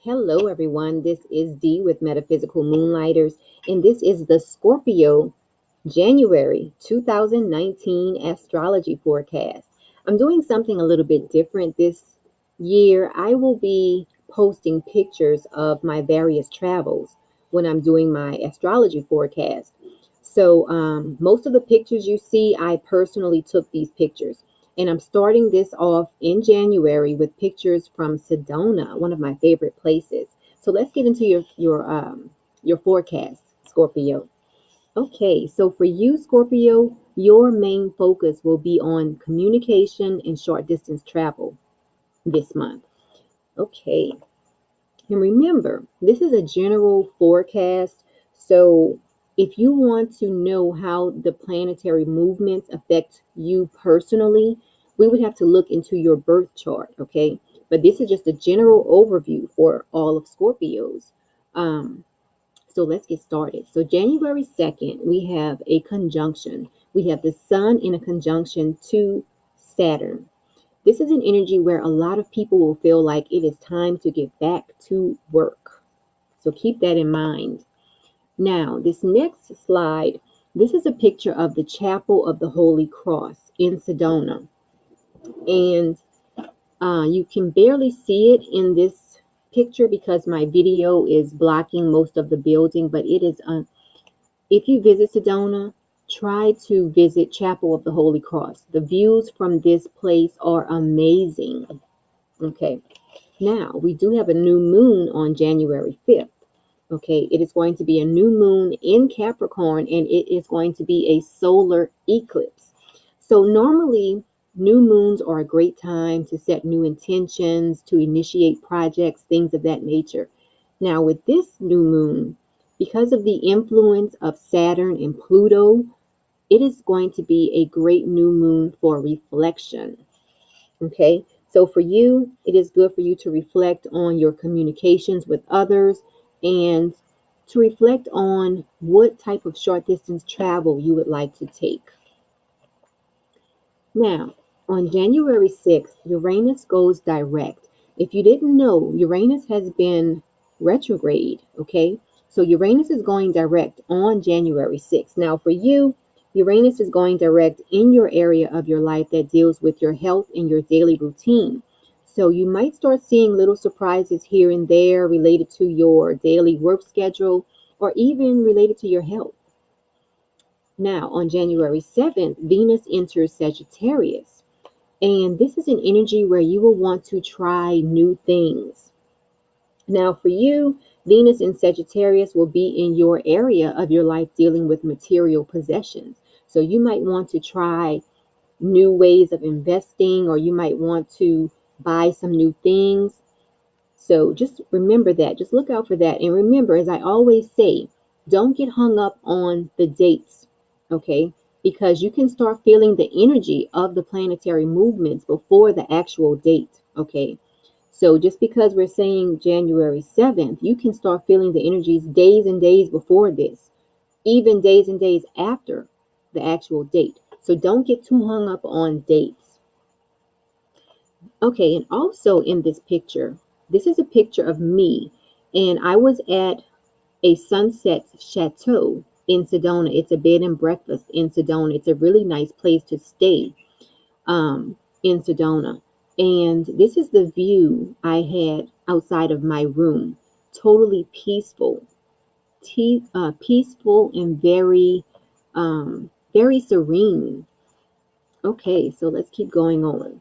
Hello, everyone. This is Dee with Metaphysical Moonlighters, and this is the Scorpio January 2019 astrology forecast. I'm doing something a little bit different this year. I will be posting pictures of my various travels when I'm doing my astrology forecast. So, most of the pictures you see, I personally took these pictures. And I'm starting this off in January with pictures from Sedona, one of my favorite places. So let's get into your forecast, Scorpio. Okay, so for you, Scorpio, your main focus will be on communication and short distance travel this month. Okay, and remember, this is a general forecast. So if you want to know how the planetary movements affect you personally, we would have to look into your birth chart, okay? But this is just a general overview for all of Scorpios. Um, so let's get started. So January 2nd, we have a conjunction. We have the sun in a conjunction to Saturn. This is an energy where a lot of people will feel like it is time to get back to work. So keep that in mind. Now, this next slide, this is a picture of the Chapel of the Holy Cross in Sedona. And you can barely see it in this picture because my video is blocking most of the building, but it is if you visit Sedona, try to visit Chapel of the Holy Cross. The views from this place are amazing. Okay. Now, we do have a new moon on January 5th. Okay, it is going to be a new moon in Capricorn and it is going to be a solar eclipse. So, normally, new moons are a great time to set new intentions, to initiate projects, things of that nature. Now, with this new moon, because of the influence of Saturn and Pluto, it is going to be a great new moon for reflection. Okay, so for you, it is good for you to reflect on your communications with others and to reflect on what type of short distance travel you would like to take. Now, on January 6th, Uranus goes direct. If you didn't know, Uranus has been retrograde, okay? So Uranus is going direct on January 6th. Now, for you, Uranus is going direct in your area of your life that deals with your health and your daily routine. So you might start seeing little surprises here and there related to your daily work schedule or even related to your health. Now, on January 7th, Venus enters Sagittarius. And this is an energy where you will want to try new things. Now, for you, Venus in Sagittarius will be in your area of your life dealing with material possessions. So you might want to try new ways of investing, or you might want to buy some new things. So just remember that. Just look out for that. And remember, as I always say, don't get hung up on the dates, okay? Because you can start feeling the energy of the planetary movements before the actual date, okay? So just because we're saying January 7th, you can start feeling the energies days and days before this, even days and days after the actual date. So don't get too hung up on dates. Okay, and also in this picture, this is a picture of me, and I was at a sunset chateau in Sedona. It's a bed and breakfast in Sedona. It's a really nice place to stay in Sedona. And this is the view I had outside of my room. Totally peaceful, peaceful and very serene. Okay, so let's keep going on.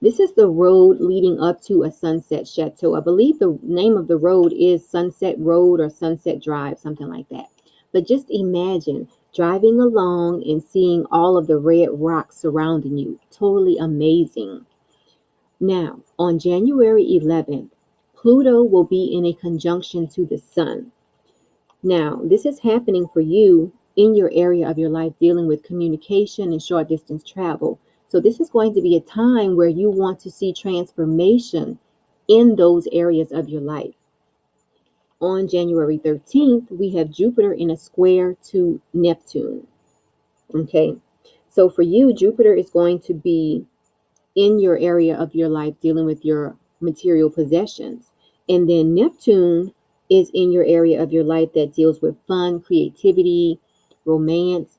This is the road leading up to a sunset chateau. I believe the name of the road is Sunset Road or Sunset Drive, something like that. But just imagine driving along and seeing all of the red rocks surrounding you. Totally amazing. Now, on January 11th, Pluto will be in a conjunction to the sun. Now, this is happening for you in your area of your life dealing with communication and short distance travel. So, this is going to be a time where you want to see transformation in those areas of your life. On January 13th, we have Jupiter in a square to Neptune. Okay, so for you, Jupiter is going to be in your area of your life dealing with your material possessions. And then Neptune is in your area of your life that deals with fun, creativity, romance.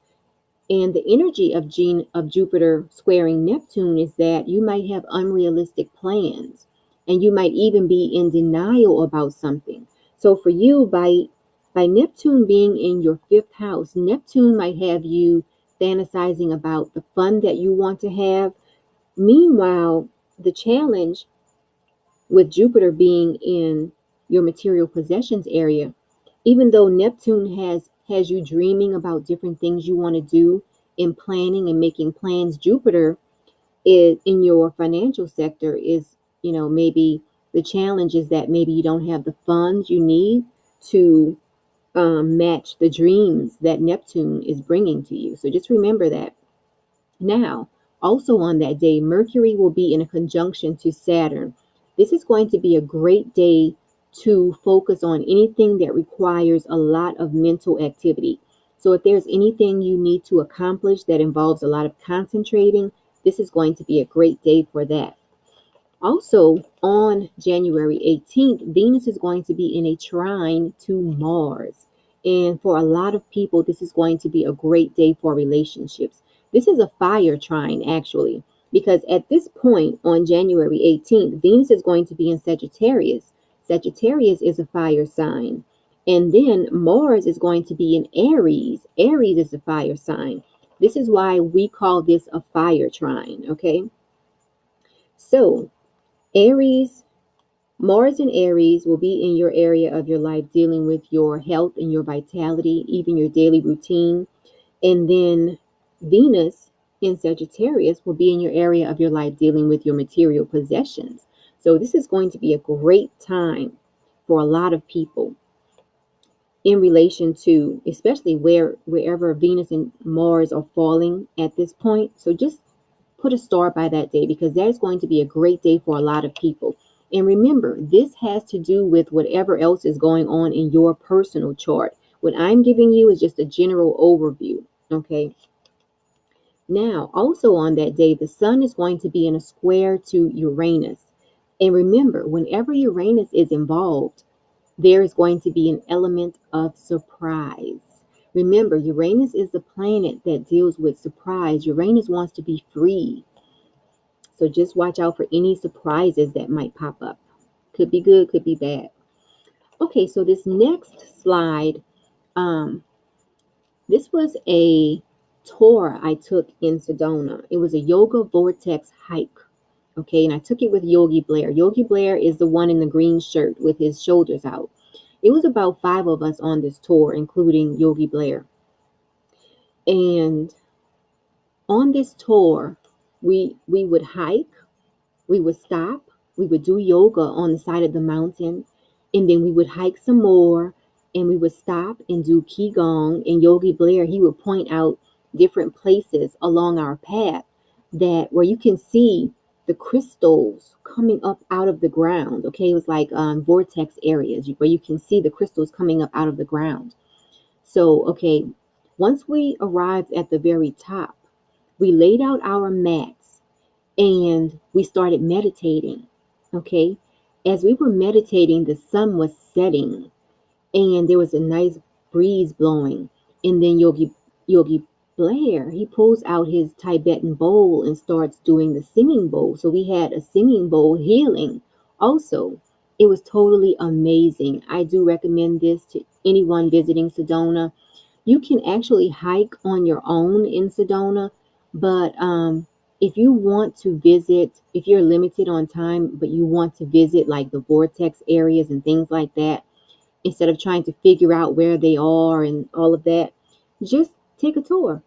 And the energy of Jupiter squaring Neptune is that you might have unrealistic plans and you might even be in denial about something. So for you, by Neptune being in your fifth house, Neptune might have you fantasizing about the fun that you want to have. Meanwhile, the challenge with Jupiter being in your material possessions area, even though Neptune has you dreaming about different things you want to do in planning and making plans, Jupiter is in your financial sector is, maybe the challenge is that maybe you don't have the funds you need to match the dreams that Neptune is bringing to you. So just remember that. Now, also on that day, Mercury will be in a conjunction to Saturn. This is going to be a great day to focus on anything that requires a lot of mental activity. So, if there's anything you need to accomplish that involves a lot of concentrating, this is going to be a great day for that. Also, on January 18th, Venus is going to be in a trine to Mars. And for a lot of people, this is going to be a great day for relationships. This is a fire trine, actually, because at this point on January 18th, Venus is going to be in Sagittarius. Sagittarius is a fire sign. And then Mars is going to be in Aries. Aries is a fire sign. This is why we call this a fire trine, okay? So, Aries, Mars and Aries will be in your area of your life dealing with your health and your vitality, even your daily routine. And then Venus in Sagittarius will be in your area of your life dealing with your material possessions. So this is going to be a great time for a lot of people in relation to, especially wherever Venus and Mars are falling at this point. So just put a star by that day because that is going to be a great day for a lot of people. And remember, this has to do with whatever else is going on in your personal chart. What I'm giving you is just a general overview. Okay. Now, also on that day, the sun is going to be in a square to Uranus. And remember, whenever Uranus is involved, there is going to be an element of surprise. Remember, Uranus is the planet that deals with surprise. Uranus wants to be free. So just watch out for any surprises that might pop up. Could be good, could be bad. Okay, so this next slide, this was a tour I took in Sedona. It was a yoga vortex hike. Okay, and I took it with Yogi Blair. Yogi Blair is the one in the green shirt with his shoulders out. It was about 5 of us on this tour, including Yogi Blair. And on this tour, we would hike, we would stop, we would do yoga on the side of the mountain, and then we would hike some more, and we would stop and do Qigong. And Yogi Blair, he would point out different places along our path that where you can see the crystals coming up out of the ground. Okay, it was like vortex areas where you can see the crystals coming up out of the ground. So, okay, once we arrived at the very top, we laid out our mats and we started meditating. Okay, as we were meditating, the sun was setting and there was a nice breeze blowing. And then Yogi Blair, he pulls out his Tibetan bowl and starts doing the singing bowl. So we had a singing bowl healing. Also, it was totally amazing. I do recommend this to anyone visiting Sedona. You can actually hike on your own in Sedona, but if you want to visit, if you're limited on time, but you want to visit like the vortex areas and things like that, instead of trying to figure out where they are and all of that, just take a tour.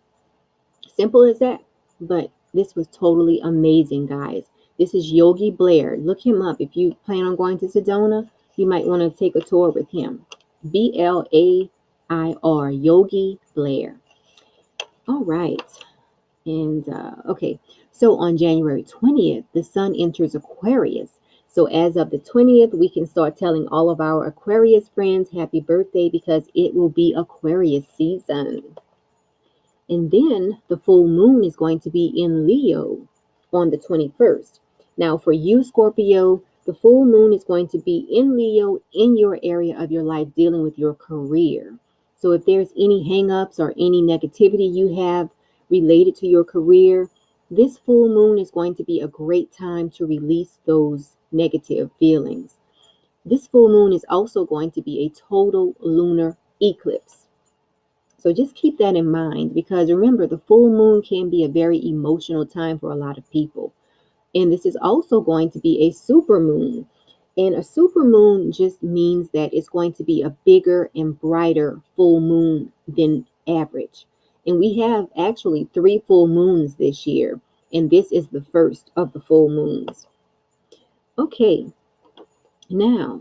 Simple as that. But this was totally amazing, guys. This is Yogi Blair. Look him up. If you plan on going to Sedona, you might want to take a tour with him. Blair, Yogi Blair. All right. And okay, so on January 20th, the sun enters Aquarius. So as of the 20th, we can start telling all of our Aquarius friends happy birthday because it will be Aquarius season. And then the full moon is going to be in Leo on the 21st. Now, for you, Scorpio, The full moon is going to be in Leo in your area of your life dealing with your career. So if there's any hangups or any negativity you have related to your career, this full moon is going to be a great time to release those negative feelings. This full moon is also going to be a total lunar eclipse. So just keep that in mind, because remember, the full moon can be a very emotional time for a lot of people. And this is also going to be a super moon. And a super moon just means that it's going to be a bigger and brighter full moon than average. And we have actually 3 full moons this year. And this is the first of the full moons. Okay, now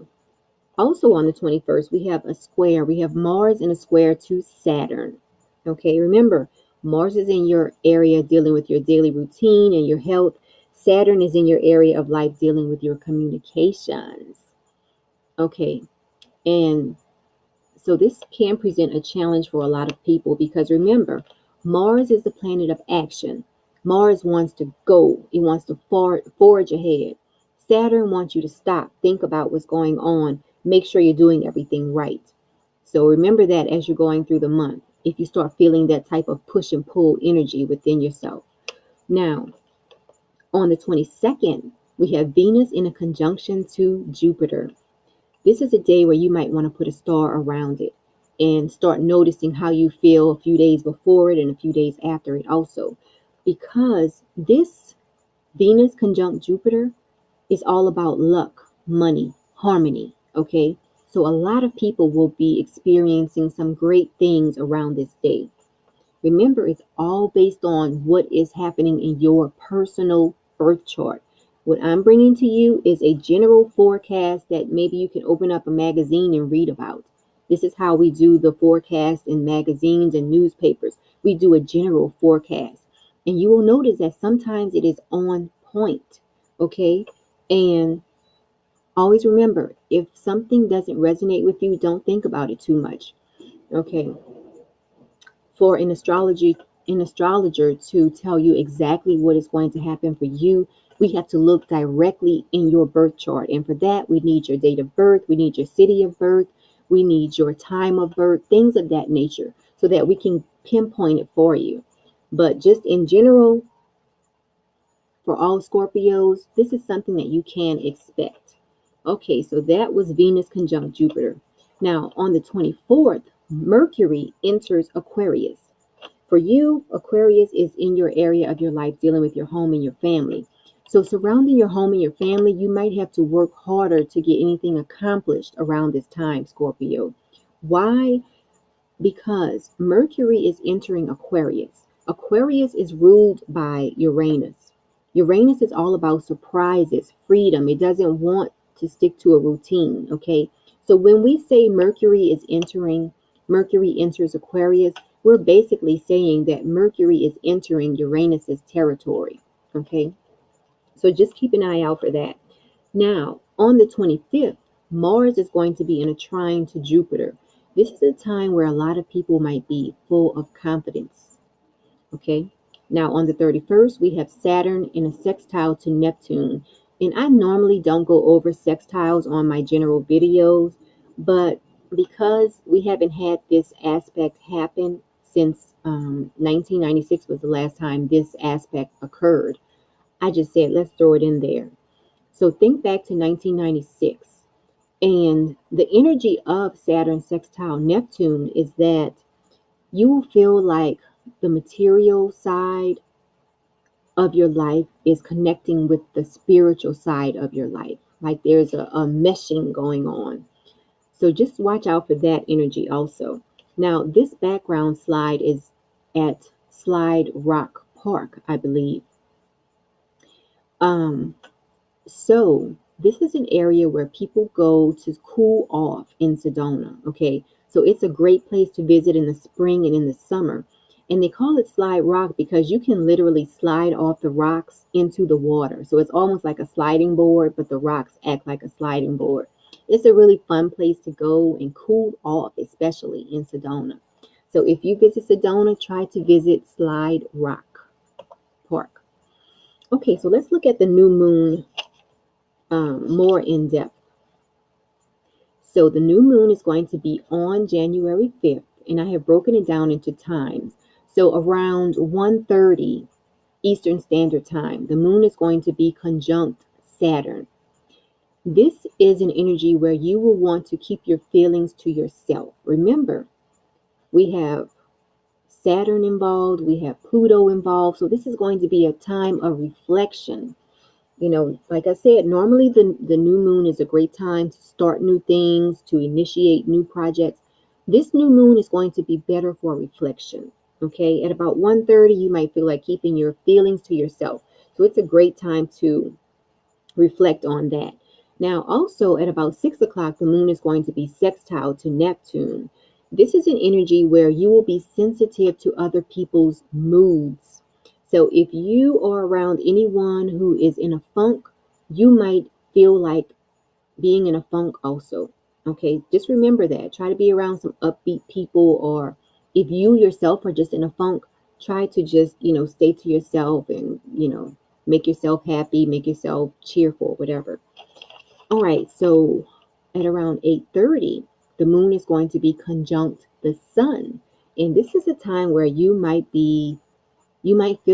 also on the 21st, we have a square. We have Mars in a square to Saturn. Okay, remember, Mars is in your area dealing with your daily routine and your health. Saturn is in your area of life dealing with your communications. Okay, and so this can present a challenge for a lot of people, because remember, Mars is the planet of action. Mars wants to go. It wants to forge ahead. Saturn wants you to stop, think about what's going on, make sure you're doing everything right. So remember that as you're going through the month, if you start feeling that type of push and pull energy within yourself. Now, on the 22nd, we have Venus in a conjunction to Jupiter. This is a day where you might want to put a star around it and start noticing how you feel a few days before it and a few days after it also. Because this Venus conjunct Jupiter is all about luck, money, harmony, okay? So a lot of people will be experiencing some great things around this day. Remember, it's all based on what is happening in your personal birth chart. What I'm bringing to you is a general forecast that maybe you can open up a magazine and read about. This is how we do the forecast in magazines and newspapers. We do a general forecast. And you will notice that sometimes it is on point, okay? And always remember, if something doesn't resonate with you, don't think about it too much, okay? For an astrologer to tell you exactly what is going to happen for you, we have to look directly in your birth chart. And for that, we need your date of birth, we need your city of birth, we need your time of birth, things of that nature, so that we can pinpoint it for you. But just in general, for all Scorpios, this is something that you can expect. Okay, so that was Venus conjunct Jupiter. Now, on the 24th, Mercury enters Aquarius. For you, Aquarius is in your area of your life dealing with your home and your family. So surrounding your home and your family, you might have to work harder to get anything accomplished around this time, Scorpio. Why? Because Mercury is entering Aquarius. Aquarius is ruled by Uranus. Uranus is all about surprises, freedom. It doesn't want to stick to a routine, okay? So when we say Mercury enters Aquarius, we're basically saying that Mercury is entering Uranus's territory, okay? So just keep an eye out for that. Now, on the 25th, Mars is going to be in a trine to Jupiter. This is a time where a lot of people might be full of confidence. Okay. Now, on the 31st, we have Saturn in a sextile to Neptune. And I normally don't go over sextiles on my general videos, but because we haven't had this aspect happen since 1996 was the last time this aspect occurred, I just said, let's throw it in there. So think back to 1996. And the energy of Saturn sextile Neptune is that you will feel like the material side of your life is connecting with the spiritual side of your life. Like there's a meshing going on. So just watch out for that energy also. Now, this background slide is at Slide Rock Park, I believe. Um, So this is an area where people go to cool off in Sedona. Okay, so it's a great place to visit in the spring and in the summer. And they call it Slide Rock because you can literally slide off the rocks into the water. So it's almost like a sliding board, but the rocks act like a sliding board. It's a really fun place to go and cool off, especially in Sedona. So if you visit Sedona, try to visit Slide Rock Park. Okay, so let's look at the new moon more in depth. So the new moon is going to be on January 5th, and I have broken it down into times. So around 1:30 Eastern Standard Time, the moon is going to be conjunct Saturn. This is an energy where you will want to keep your feelings to yourself. Remember, we have Saturn involved, we have Pluto involved. So this is going to be a time of reflection. Like I said, normally the new moon is a great time to start new things, to initiate new projects. This new moon is going to be better for reflection. Okay, at about 1:30, you might feel like keeping your feelings to yourself. So it's a great time to reflect on that. Now, also at about 6 o'clock, the moon is going to be sextile to Neptune. This is an energy where you will be sensitive to other people's moods. So if you are around anyone who is in a funk, you might feel like being in a funk also. Okay, just remember that. Try to be around some upbeat people, or if you yourself are just in a funk, try to just, stay to yourself and, make yourself happy, make yourself cheerful, whatever. All right, so at around 8:30, the moon is going to be conjunct the sun. And this is a time where you might feel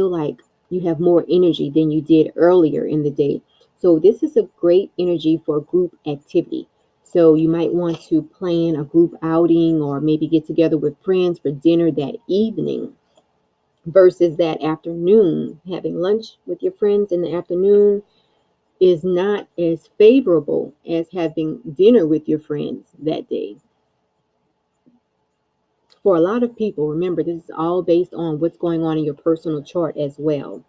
like you have more energy than you did earlier in the day. So this is a great energy for group activity. So you might want to plan a group outing or maybe get together with friends for dinner that evening versus that afternoon. Having lunch with your friends in the afternoon is not as favorable as having dinner with your friends that day. For a lot of people, remember, this is all based on what's going on in your personal chart as well.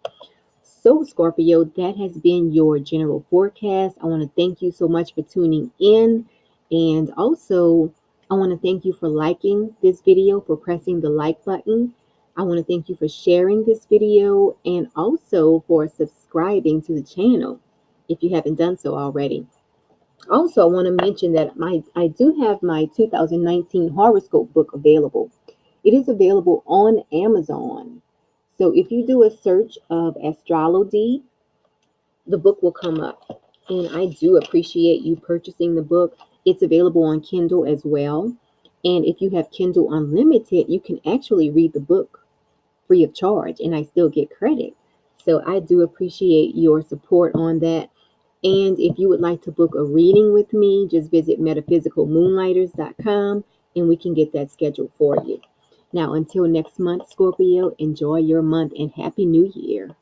So, Scorpio, that has been your general forecast. I want to thank you so much for tuning in. And also, I want to thank you for liking this video, for pressing the like button. I want to thank you for sharing this video and also for subscribing to the channel if you haven't done so already. Also, I want to mention that I do have my 2019 horoscope book available. It is available on Amazon. So if you do a search of astrology, the book will come up. And I do appreciate you purchasing the book. It's available on Kindle as well. And if you have Kindle Unlimited, you can actually read the book free of charge, and I still get credit. So I do appreciate your support on that. And if you would like to book a reading with me, just visit metaphysicalmoonlighters.com and we can get that scheduled for you. Now, until next month, Scorpio, enjoy your month and Happy New Year.